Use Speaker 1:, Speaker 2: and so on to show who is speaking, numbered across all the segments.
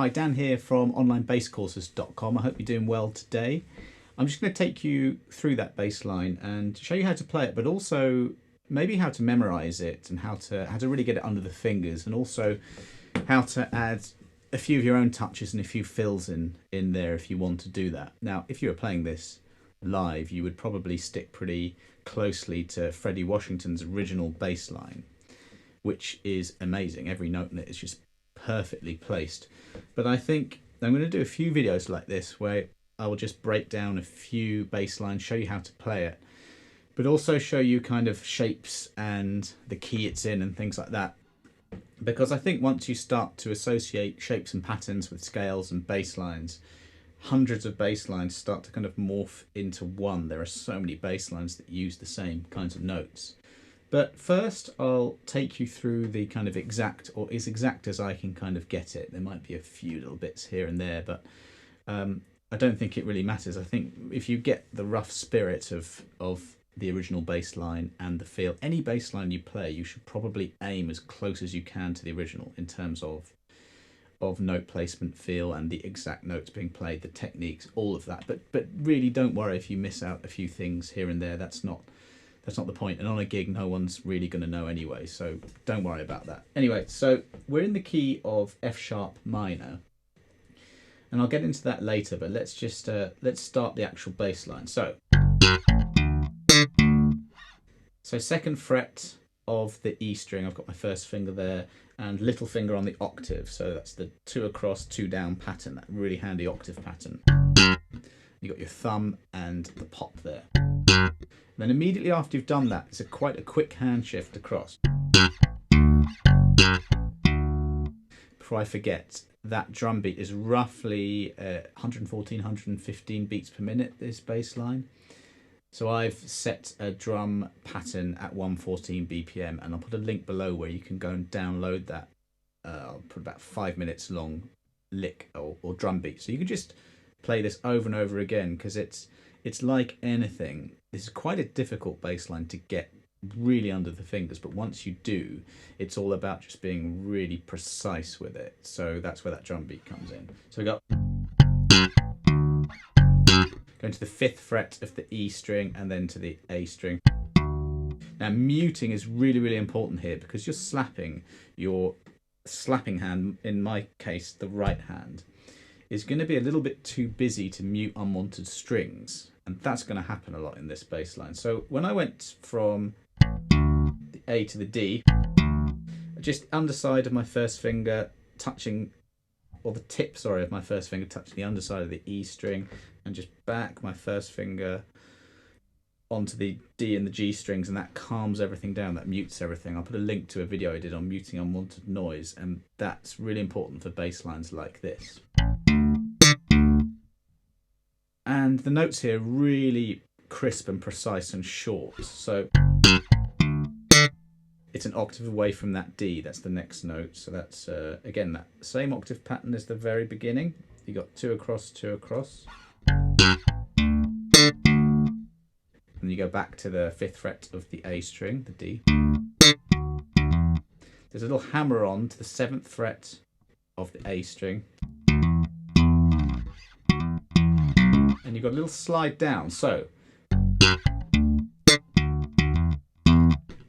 Speaker 1: Hi, Dan here from onlinebasscourses.com. I hope you're doing well today. I'm just going to take you through that bass line and show you how to play it, but also maybe how to memorize it and how to really get it under the fingers, and also how to add a few of your own touches and a few fills in there if you want to do that. Now, if you were playing this live, you would probably stick pretty closely to Freddie Washington's original bass line, which is amazing. Every note in it is just perfectly placed. But I think I'm going to do a few videos like this where I will just break down a few bass lines, show you how to play it, but also show you kind of shapes and the key it's in and things like that. Because I think once you start to associate shapes and patterns with scales and bass lines, hundreds of bass lines start to kind of morph into one. There are so many bass lines that use the same kinds of notes. But first, I'll take you through the kind of exact, or as exact as I can kind of get it. There might be a few little bits here and there, but I don't think it really matters. I think if you get the rough spirit of the original bass line and the feel, any bass line you play, you should probably aim as close as you can to the original in terms of note placement, feel, and the exact notes being played, the techniques, all of that. But really, don't worry if you miss out a few things here and there. That's not the point, and on a gig no one's really going to know anyway, so don't worry about that. Anyway, so we're in the key of F sharp minor, and I'll get into that later, but let's just let's start the actual bass line. So second fret of the E string, I've got my first finger there and little finger on the octave, so that's the 2 across 2 down pattern, that really handy octave pattern. You got your thumb and the pop there. Then immediately after you've done that, it's quite a quick hand shift across. Before I forget, that drum beat is roughly 114, 115 beats per minute, this bass line. So I've set a drum pattern at 114 BPM, and I'll put a link below where you can go and download that. I'll put about 5 minutes long lick or drum beat. So you can just play this over and over again, because it's like anything. This is quite a difficult bass line to get really under the fingers, but once you do, it's all about just being really precise with it. So that's where that drum beat comes in. So we got going to the 5th fret of the E string and then to the A string. Now muting is really, really important here, because you're slapping your slapping hand, in my case the right hand, is going to be a little bit too busy to mute unwanted strings, and that's going to happen a lot in this bass line. So when I went from the A to the D, just underside of my first finger touching, or the tip, sorry, of my first finger touching the underside of the E string, and just back my first finger onto the D and the G strings, and that calms everything down, that mutes everything. I'll put a link to a video I did on muting unwanted noise, and that's really important for bass lines like this. And the notes here are really crisp and precise and short. So it's an octave away from that D, that's the next note. So that's, again, that same octave pattern as the very beginning. You got 2 across, 2 across. And you go back to the 5th fret of the A string, the D. There's a little hammer on to the 7th fret of the A string. And you've got a little slide down. So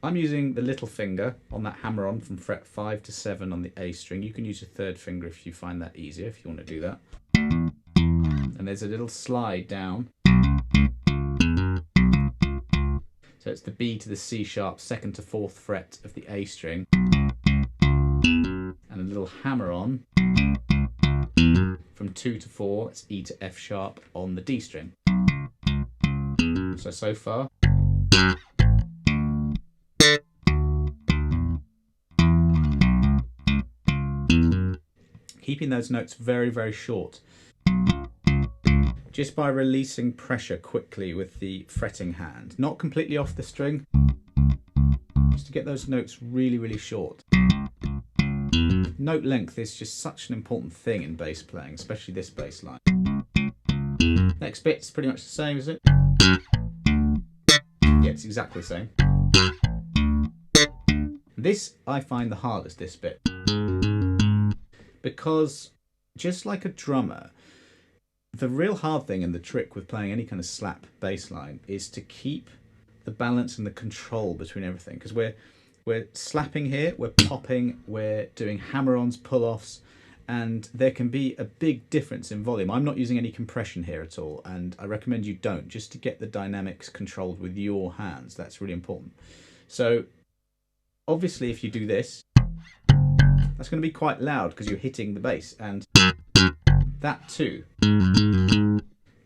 Speaker 1: I'm using the little finger on that hammer on from fret 5 to 7 on the A string. You can use your 3rd finger if you find that easier, if you want to do that. And there's a little slide down. So it's the B to the C sharp, 2nd to 4th fret of the A string. And a little hammer on from 2 to 4, it's E to F sharp on the D string. So far. Keeping those notes very, very short. Just by releasing pressure quickly with the fretting hand. Not completely off the string, just to get those notes really, really short. Note length is just such an important thing in bass playing, especially this bass line. Next bit's pretty much the same, is it? Yeah, it's exactly the same. This I find the hardest, this bit, because just like a drummer, the real hard thing and the trick with playing any kind of slap bass line is to keep the balance and the control between everything, because we're slapping here, we're popping, we're doing hammer-ons, pull-offs, and there can be a big difference in volume. I'm not using any compression here at all, and I recommend you don't, just to get the dynamics controlled with your hands. That's really important. So obviously if you do this, that's going to be quite loud because you're hitting the bass, and that too.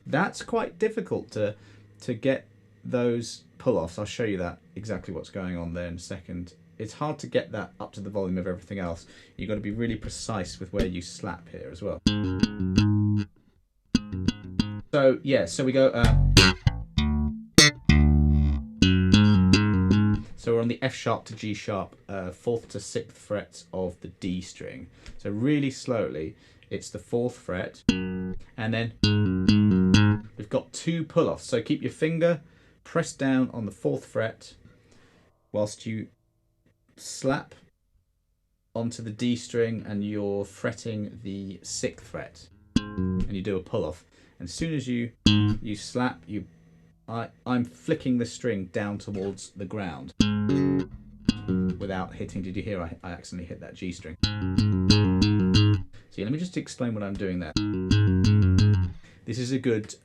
Speaker 1: That's quite difficult to get those pull-offs. I'll show you that exactly what's going on there in a second. It's hard to get that up to the volume of everything else. You've got to be really precise with where you slap here as well. So yeah, so we go. So we're on the F sharp to G sharp, 4th to 6th frets of the D string. So really slowly, it's the 4th fret, and then we've got 2 pull-offs. So keep your finger pressed down on the 4th fret whilst you slap onto the D string, and you're fretting the 6th fret, and you do a pull-off. And as soon as you slap, I'm flicking the string down towards the ground without hitting. Did you hear I accidentally hit that G string? So yeah, let me just explain what I'm doing there. This is a good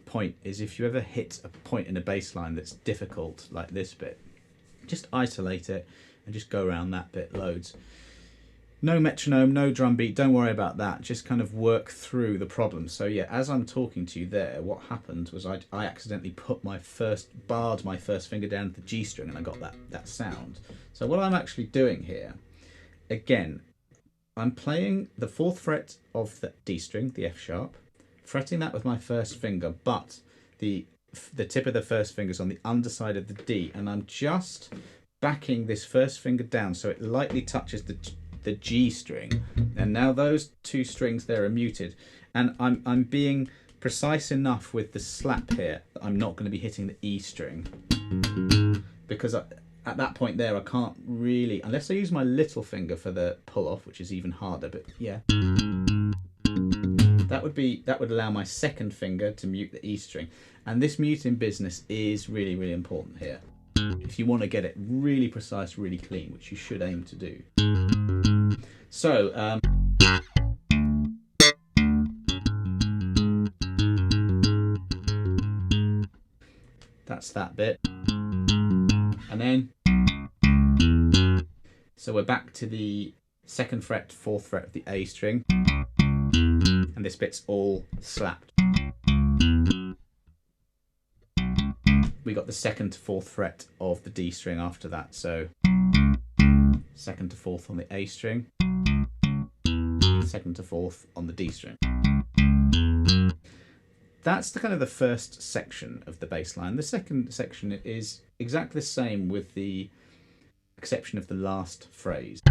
Speaker 1: point, is if you ever hit a point in a bass line that's difficult, like this bit, just isolate it and just go around that bit loads. No metronome, no drum beat, don't worry about that. Just kind of work through the problem. So yeah, as I'm talking to you there, what happened was I accidentally barred my first finger down to the G string, and I got that sound. So what I'm actually doing here, again, I'm playing the 4th fret of the D string, the F sharp, fretting that with my first finger, but the tip of the first finger is on the underside of the D, and I'm just backing this first finger down so it lightly touches the G string, and now those 2 strings there are muted, and I'm being precise enough with the slap here that I'm not going to be hitting the E string, because at that point there I can't really, unless I use my little finger for the pull off, which is even harder, but yeah, that would allow my 2nd finger to mute the E string, and this muting business is really, really important here if you want to get it really precise, really clean, which you should aim to do. So that's that bit, and then so we're back to the 2nd fret, 4th fret of the A string, and this bit's all slapped. We got the 2nd to 4th fret of the D string after that, so 2nd to 4th on the A string, 2nd to 4th on the D string. That's the kind of the first section of the bass line. The second section is exactly the same, with the exception of the last phrase.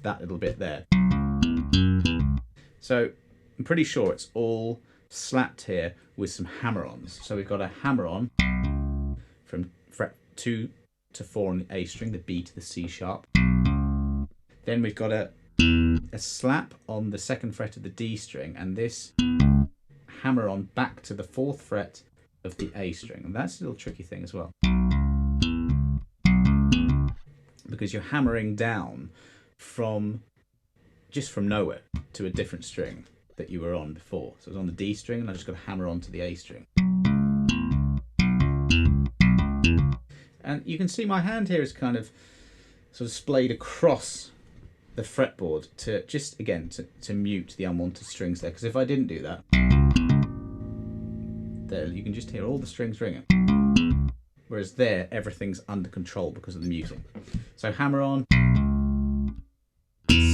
Speaker 1: That little bit there. So I'm pretty sure it's all slapped here with some hammer-ons. So we've got a hammer-on from fret 2 to 4 on the A string, the B to the C sharp. Then we've got a slap on the 2nd fret of the D string, and this hammer-on back to the 4th fret of the A string. And that's a little tricky thing as well, because you're hammering down from nowhere to a different string that you were on before. So it was on the D string, and I just got to hammer on to the A string. And you can see my hand here is kind of sort of splayed across the fretboard to just, again, to mute the unwanted strings there. Because if I didn't do that, there you can just hear all the strings ringing. Whereas there, everything's under control because of the muting. So hammer on,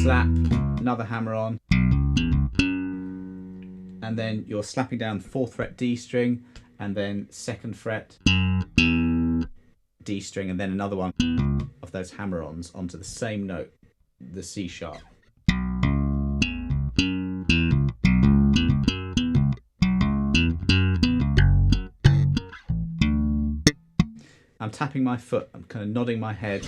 Speaker 1: slap, another hammer on, and then you're slapping down 4th fret D string, and then 2nd fret D string, and then another one of those hammer-ons onto the same note, the C sharp. I'm tapping my foot, I'm kind of nodding my head.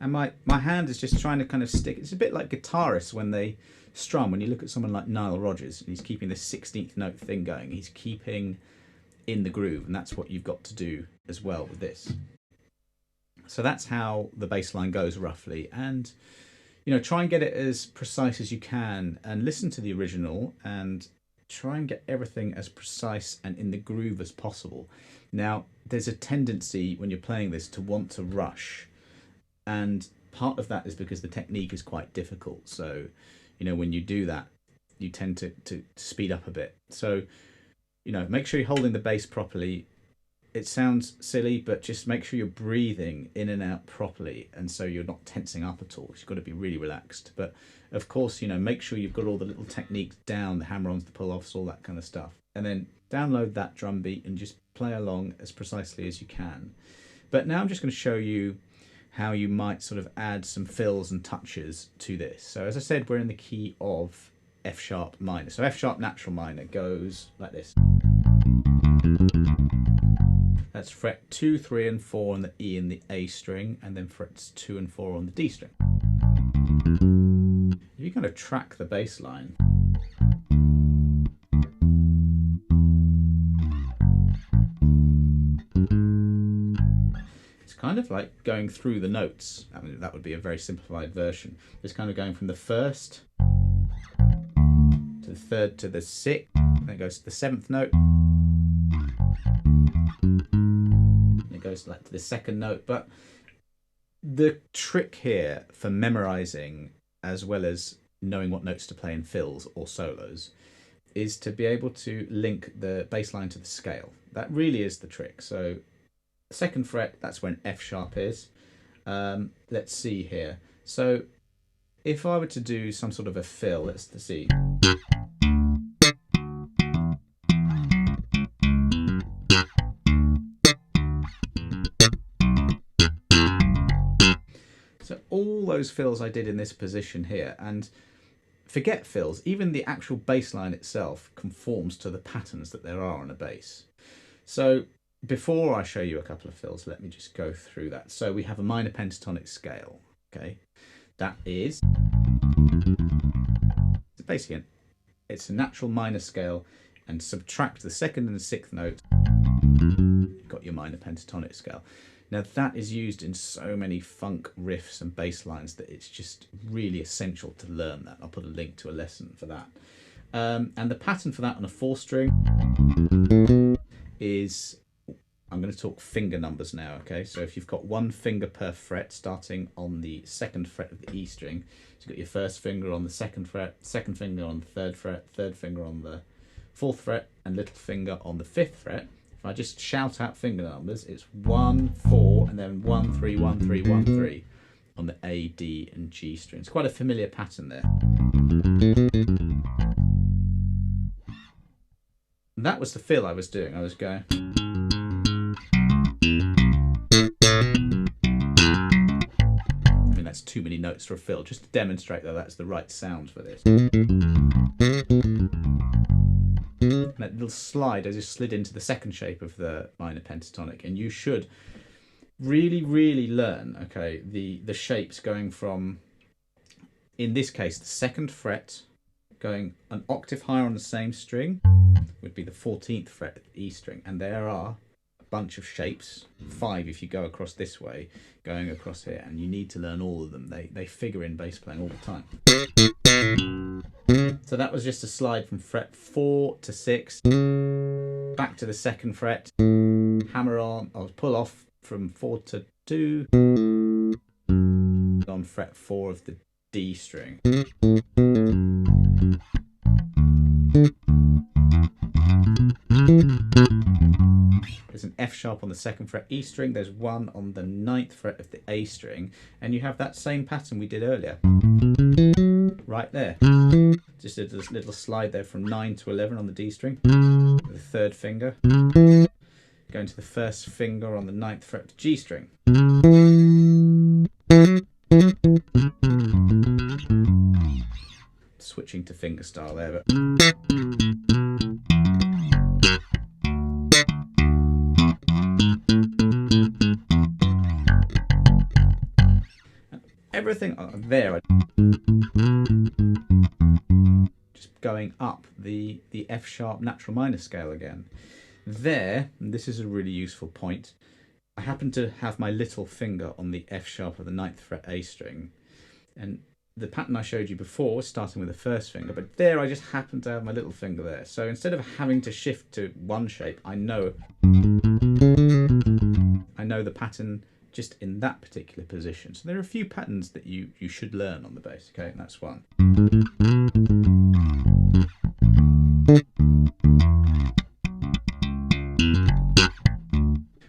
Speaker 1: And my hand is just trying to kind of stick. It's a bit like guitarists when they strum. When you look at someone like Nile Rodgers, and he's keeping this 16th note thing going, he's keeping in the groove, and that's what you've got to do as well with this. So that's how the bass line goes roughly. And you know, try and get it as precise as you can, and listen to the original and try and get everything as precise and in the groove as possible. Now, there's a tendency when you're playing this to want to rush. And part of that is because the technique is quite difficult. So, you know, when you do that, you tend to speed up a bit. So, you know, make sure you're holding the bass properly. It sounds silly, but just make sure you're breathing in and out properly. And so you're not tensing up at all. You've got to be really relaxed. But of course, you know, make sure you've got all the little techniques down, the hammer-ons, the pull-offs, all that kind of stuff. And then download that drum beat and just play along as precisely as you can. But now I'm just going to show you how you might sort of add some fills and touches to this. So as I said, we're in the key of F sharp minor. So F sharp natural minor goes like this. That's fret 2, 3 and 4 on the E and the A string, and then frets 2 and 4 on the D string. If you kind of track the bass line, kind of like going through the notes. I mean, that would be a very simplified version. It's kind of going from the first to the third to the sixth, then it goes to the seventh note, and it goes like to the second note. But the trick here for memorizing as well as knowing what notes to play in fills or solos is to be able to link the bass line to the scale. That really is the trick. So second fret, that's when F sharp is. Let's see here. So if I were to do some sort of a fill, let's see. So all those fills I did in this position here, and forget fills, even the actual bass line itself conforms to the patterns that there are on a bass. So before I show you a couple of fills, let me just go through that. So we have a minor pentatonic scale, okay? That is, basically, it's a natural minor scale, and subtract the second and the sixth note, you've got your minor pentatonic scale. Now that is used in so many funk riffs and bass lines that it's just really essential to learn that. I'll put a link to a lesson for that. And the pattern for that on a 4-string is, I'm going to talk finger numbers now, okay? So if you've got one finger per fret starting on the second fret of the E string, so you've got your first finger on the second fret, second finger on the third fret, third finger on the fourth fret, and little finger on the fifth fret. If I just shout out finger numbers, it's 1, 4, and then 1, 3, 1, 3, 1, 3 on the A, D, and G strings. Quite a familiar pattern there. And that was the fill I was doing. I was going. I mean, that's too many notes for a fill. Just to demonstrate that that's the right sound for this. And that little slide, I just slid into the second shape of the minor pentatonic, and you should really learn, okay, the shapes going from, in this case, the second fret going an octave higher on the same string would be the 14th fret of the E string, and there are a bunch of shapes, 5 if you go across this way, going across here, and you need to learn all of them. They figure in bass playing all the time. So that was just a slide from fret 4 to 6, back to the second fret, hammer on, or pull off from 4 to 2, on fret 4 of the D string. There's an F sharp on the second fret E string, there's one on the 9th fret of the A string, and you have that same pattern we did earlier. Right there. Just a little slide there from 9 to 11 on the D string, with the third finger, going to the first finger on the 9th fret of the G string. Switching to fingerstyle there, but everything there, just going up the F sharp natural minor scale again. There, and this is a really useful point, I happen to have my little finger on the F sharp of the 9th fret A string, and the pattern I showed you before was starting with the first finger, but there I just happen to have my little finger there. So instead of having to shift to one shape, I know the pattern just in that particular position. So there are a few patterns that you should learn on the bass, okay, and that's one.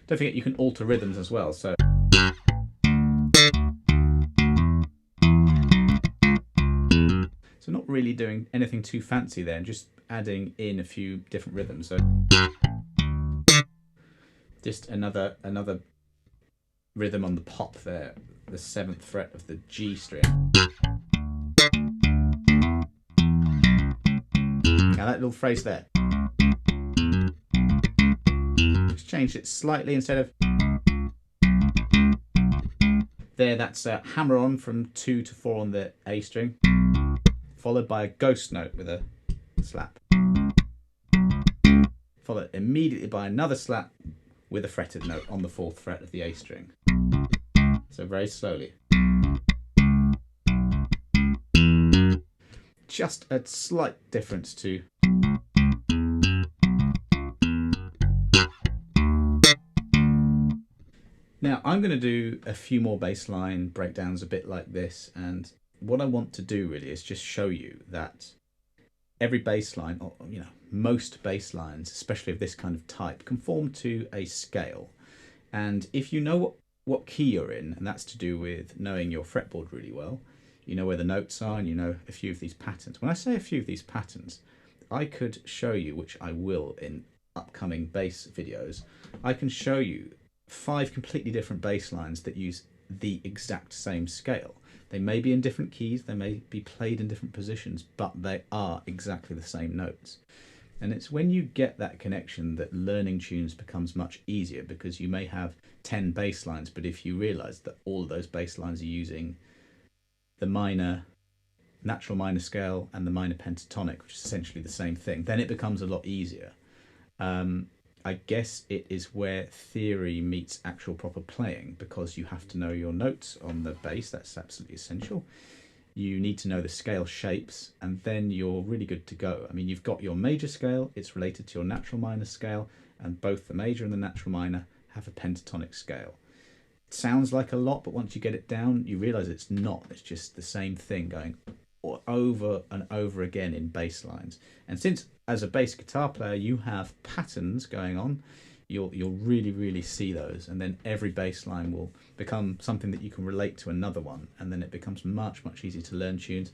Speaker 1: Don't forget you can alter rhythms as well, so not really doing anything too fancy there, and just adding in a few different rhythms. So just another rhythm on the pop there, the 7th fret of the G string. Now that little phrase there, just changed it slightly. Instead of there, that's a hammer on from 2 to 4 on the A string, followed by a ghost note with a slap, followed immediately by another slap with a fretted note on the 4th fret of the A string. So very slowly. Just a slight difference to now. I'm going to do a few more bass line breakdowns a bit like this, and what I want to do really is just show you that every bass line, or most bass lines, especially of this kind of type, conform to a scale. And if you know what key you're in, and that's to do with knowing your fretboard really well, you know where the notes are, and you know a few of these patterns. When I say a few of these patterns, I could show you, which I will in upcoming bass videos, I can show you 5 completely different bass lines that use the exact same scale. They may be in different keys, they may be played in different positions, but they are exactly the same notes. And it's when you get that connection that learning tunes becomes much easier, because you may have 10 bass lines, but if you realise that all of those bass lines are using the minor, natural minor scale and the minor pentatonic, which is essentially the same thing, then it becomes a lot easier. I guess it is where theory meets actual proper playing, because you have to know your notes on the bass. That's absolutely essential. You need to know the scale shapes, and then you're really good to go. I mean, you've got your major scale, it's related to your natural minor scale, and both the major and the natural minor have a pentatonic scale. It sounds like a lot, but once you get it down, you realise it's not. It's just the same thing going over and over again in bass lines. And since as a bass guitar player you have patterns going on, you'll really see those, and then every bass line will become something that you can relate to another one, and then it becomes much easier to learn tunes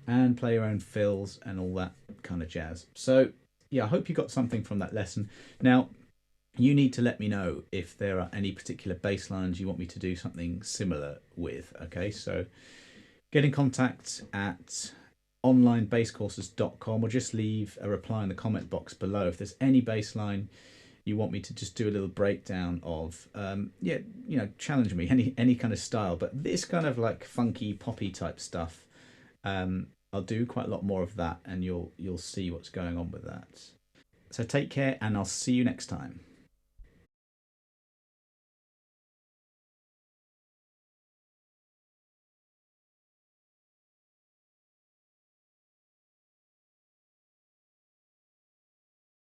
Speaker 1: and play your own fills and all that kind of jazz. So yeah, I hope you got something from that lesson. Now you need to let me know if there are any particular bass lines you want me to do something similar with. Okay, so get in contact at onlinebasscourses.com, or just leave a reply in the comment box below if there's any bass line you want me to just do a little breakdown of. Yeah, challenge me, any kind of style, but this kind of like funky poppy type stuff, I'll do quite a lot more of that, and you'll see what's going on with that. So take care, and I'll see you next time.